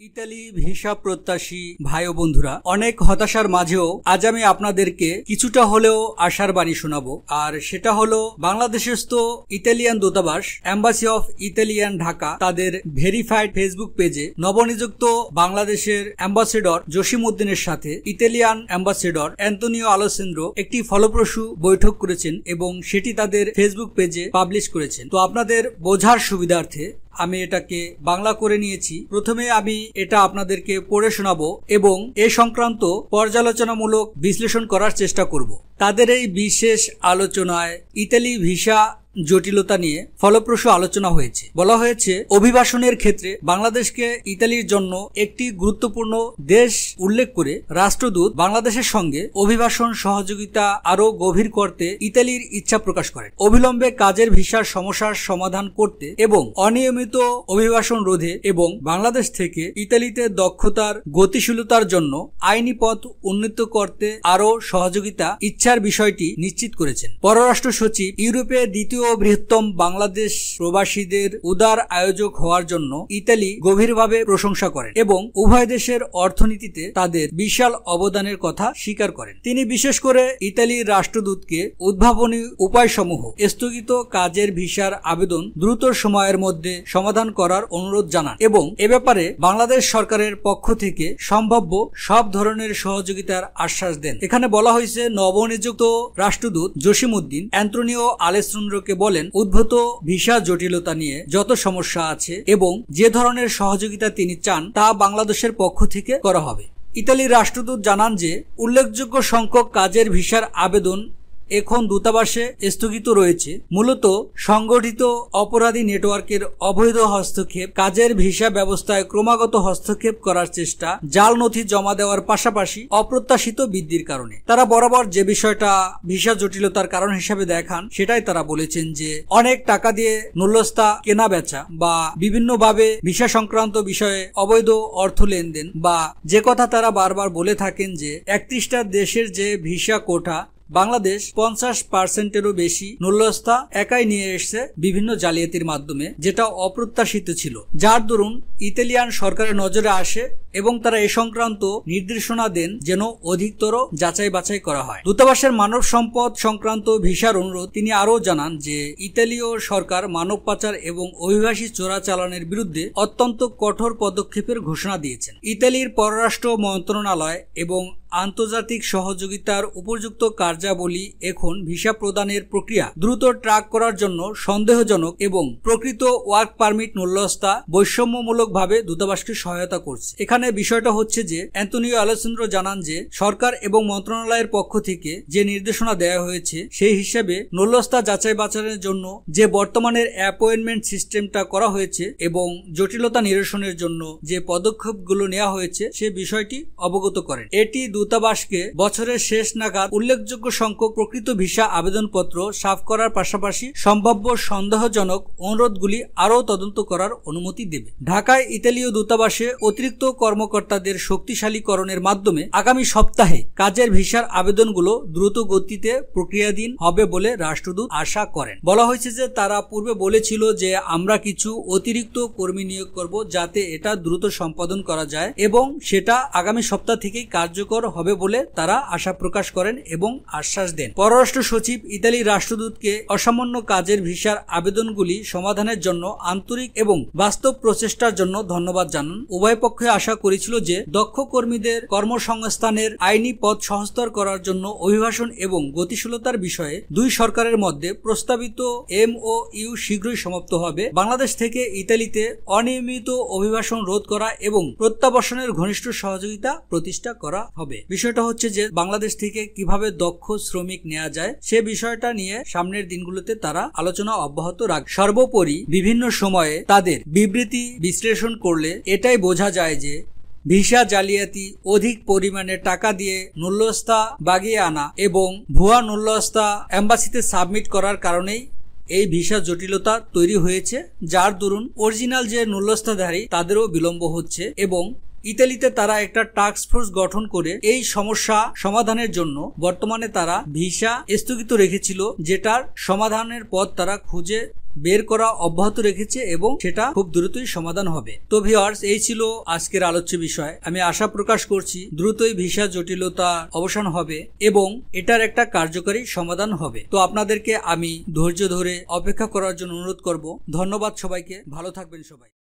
Italy visa প্রত্যাশী ভাই ও বন্ধুরা, অনেক হতাশার মাঝেও আজ আমি আপনাদেরকে কিছুটা হলেও আশার বাণী শোনাবো। আর সেটা হলো বাংলাদেশস্থ ইতালিয়ান দূতাবাস এম্বাসি অফ ইতালিয়ান ঢাকা তাদের ভেরিফাইড ফেসবুক পেজে নবনিযুক্ত বাংলাদেশের অ্যাম্বাসেডর জসিম উদ্দিনের সাথে ইতালিয়ান অ্যাম্বাসেডর অ্যান্তোনিও আলেসান্দ্রো একটি ফলপ্রসূ বৈঠক করেছেন এবং সেটি তাদের ফেসবুক পেজে পাবলিশ করেছেন। তো আপনাদের বোঝার সুবিধার্থে আমি এটাকে বাংলা করে নিয়েছি। প্রথমে আমি এটা আপনাদেরকে পড়ে শোনাবো এবং এ সংক্রান্ত পর্যালোচনামূলক বিশ্লেষণ করার চেষ্টা করব। তাদের এই বিশেষ আলোচনায় ইতালি ভিসা জটিলতা নিয়ে ফলপ্রসূ আলোচনা হয়েছে। বলা হয়েছে, অভিবাসনের ক্ষেত্রে বাংলাদেশকে ইতালির জন্য একটি গুরুত্বপূর্ণ দেশ উল্লেখ করে রাষ্ট্রদূত বাংলাদেশের সঙ্গে অভিবাসন সহযোগিতা আরও গভীর করতে ইতালির ইচ্ছা প্রকাশ করেন। অবিলম্বে কাজের ভিসার সমস্যার সমাধান করতে এবং অনিয়মিত অভিবাসন রোধে এবং বাংলাদেশ থেকে ইতালিতে দক্ষতার গতিশীলতার জন্য আইনি পথ উন্নীত করতে আরও সহযোগিতা ইচ্ছার বিষয়টি নিশ্চিত করেছেন। পররাষ্ট্র সচিব ইউরোপে দ্বিতীয় বৃহত্তম বাংলাদেশ প্রবাসীদের উদার আয়োজক হওয়ার জন্য ইতালি গভীরভাবে প্রশংসা করেন এবং উভয় দেশের অর্থনীতিতে তাদের বিশাল অবদানের কথা স্বীকার করেন। তিনি বিশেষ করে ইতালির রাষ্ট্রদূতকে উদ্ভাবনী উপায়সমূহ স্থগিত কাজের ভিসার আবেদন দ্রুত সময়ের মধ্যে সমাধান করার অনুরোধ জানান এবং এ ব্যাপারে বাংলাদেশ সরকারের পক্ষ থেকে সম্ভাব্য সব ধরনের সহযোগিতার আশ্বাস দেন। এখানে বলা হয়েছে, নবনিযুক্ত রাষ্ট্রদূত জসিম উদ্দিন অ্যান্তোনিও আলেসান্দ্রোকে বলেন, উদ্ভূত ভিসা জটিলতা নিয়ে যত সমস্যা আছে এবং যে ধরনের সহযোগিতা তিনি চান তা বাংলাদেশের পক্ষ থেকে করা হবে। ইতালির রাষ্ট্রদূত জানান যে উল্লেখযোগ্য সংখ্যক কাজের ভিসার আবেদন এখন দূতাবাসে স্থগিত রয়েছে। মূলত সংগঠিত অপরাধী নেটওয়ার্কের অবৈধ হস্তক্ষেপ, কাজের ভিসা ব্যবস্থায় ক্রমাগত হস্তক্ষেপ করার চেষ্টা, জাল নথি জমা দেওয়ার পাশাপাশি অপ্রত্যাশিত বৃদ্ধির কারণে তারা বরাবর যে বিষয়টা ভিসা জটিলতার কারণ হিসাবে দেখান সেটাই তারা বলেছেন যে অনেক টাকা দিয়ে নুল্যস্তা কেনা বেচা বা বিভিন্নভাবে ভিসা সংক্রান্ত বিষয়ে অবৈধ অর্থ লেনদেন বা যে কথা তারা বারবার বলে থাকেন যে 31টা দেশের যে ভিসা কোটা বাংলাদেশ 50%-এরও বেশি নুল্যস্তা একাই নিয়ে এসেছে বিভিন্ন জালিয়াতির মাধ্যমে, যেটা অপ্রত্যাশিত ছিল, যার দরুন ইতালিয়ান সরকারের নজরে আসে এবং তারা এ সংক্রান্ত নির্দেশনা দেন যেন অধিকতর যাচাই বাছাই করা হয়। দূতাবাসের মানব সম্পদ সংক্রান্ত ভিসার অনুরোধ তিনি আরও জানান যে ইতালীয় সরকার মানব পাচার এবং অভিবাসী চোরাচালানের বিরুদ্ধে অত্যন্ত কঠোর পদক্ষেপের ঘোষণা দিয়েছেন। ইতালির পররাষ্ট্র মন্ত্রণালয় এবং আন্তর্জাতিক সহযোগিতার উপযুক্ত কার্যাবলী এখন ভিসা প্রদানের প্রক্রিয়া দ্রুত ট্র্যাক করার জন্য সন্দেহজনক এবং প্রকৃত ওয়ার্ক পারমিট নুল্যস্তা বৈষম্যমূলকভাবে দূতাবাসকে সহায়তা করছে। এখানে বিষয়টা হচ্ছে যে অ্যান্তোনিও আলেসান্দ্রো জানান যে সরকার এবং মন্ত্রণালয়ের পক্ষ থেকে যে নির্দেশনা দেওয়া হয়েছে সেই হিসেবে নুল্যস্তা যাচাই বাছাইয়ের জন্য যে বর্তমানের অ্যাপয়েন্টমেন্ট সিস্টেমটা করা হয়েছে এবং জটিলতা নিরসনের জন্য যে পদক্ষেপগুলো নেওয়া হয়েছে সে বিষয়টি অবগত করেন। এটি দূতাবাসকে বছরের শেষ নাগাদ উল্লেখযোগ্য সংখ্যক প্রকৃত ভিসা আবেদনপত্র সাফ করার পাশাপাশি সম্ভাব্য সন্দেহজনক অনুরোধগুলি আরও তদন্ত করার অনুমতি দেবে। ঢাকায় ইতালীয় দূতাবাসে অতিরিক্ত কর্মকর্তাদের শক্তিশালীকরণের মাধ্যমে আগামী সপ্তাহে কাজের ভিসার আবেদনগুলো দ্রুত গতিতে প্রক্রিয়াধীন হবে বলে রাষ্ট্রদূত আশা করেন। বলা হয়েছে যে তারা পূর্বে বলেছিল যে আমরা কিছু অতিরিক্ত কর্মী নিয়োগ করব যাতে এটা দ্রুত সম্পাদন করা যায় এবং সেটা আগামী সপ্তাহ থেকেই কার্যকর হবে বলে তারা আশা প্রকাশ করেন এবং আশ্বাস দেন। পররাষ্ট্র সচিব ইতালির রাষ্ট্রদূতকে অসামান্য কাজের ভিসার আবেদনগুলি সমাধানের জন্য আন্তরিক এবং বাস্তব প্রচেষ্টার জন্য ধন্যবাদ জানান। উভয় পক্ষে আশা করেছিল যে দক্ষ কর্মীদের কর্মসংস্থানের আইনি পথ সহজতর করার জন্য অভিবাসন এবং গতিশীলতার বিষয়ে দুই সরকারের মধ্যে প্রস্তাবিত MOU শীঘ্রই সমাপ্ত হবে। বাংলাদেশ থেকে ইতালিতে অনিয়মিত অভিবাসন রোধ করা এবং প্রত্যাবাসনের ঘনিষ্ঠ সহযোগিতা প্রতিষ্ঠা করা হবে। বিষয়টা হচ্ছে যে বাংলাদেশ থেকে কিভাবে দক্ষ শ্রমিক নেওয়া যায় সে বিষয়টা নিয়ে সামনের দিনগুলোতে তারা আলোচনা অব্যাহত রাখবে। সর্বোপরি বিভিন্ন সময়ে তাদের বিবৃতি বিশ্লেষণ করলে এটাই বোঝা যায় যে ভিসা জালিয়াতি, অধিক পরিমাণে টাকা দিয়ে নুল্যস্তা বাগিয়ে আনা এবং ভুয়া নুল্যস্তা এম্বাসিতে সাবমিট করার কারণেই এই ভিসা জটিলতা তৈরি হয়েছে, যার দরুন অরিজিনাল যে নুল্যস্তাধারী তাদেরও বিলম্ব হচ্ছে এবং ইতালিতে তারা একটা টাস্ক ফোর্স গঠন করে এই সমস্যা সমাধানের জন্য বর্তমানে তারা ভিসা স্থগিত রেখেছিল, যেটার সমাধানের পথ তারা খুঁজে বের করা অব্যাহত রেখেছে এবং সেটা খুব দ্রুতই সমাধান হবে। তো ভিউয়ার্স, এই ছিল আজকের আলোচ্য বিষয়। আমি আশা প্রকাশ করছি দ্রুতই ভিসা জটিলতা অবসান হবে এবং এটার একটা কার্যকরী সমাধান হবে। তো আপনাদেরকে আমি ধৈর্য ধরে অপেক্ষা করার জন্য অনুরোধ করব। ধন্যবাদ সবাইকে, ভালো থাকবেন সবাই।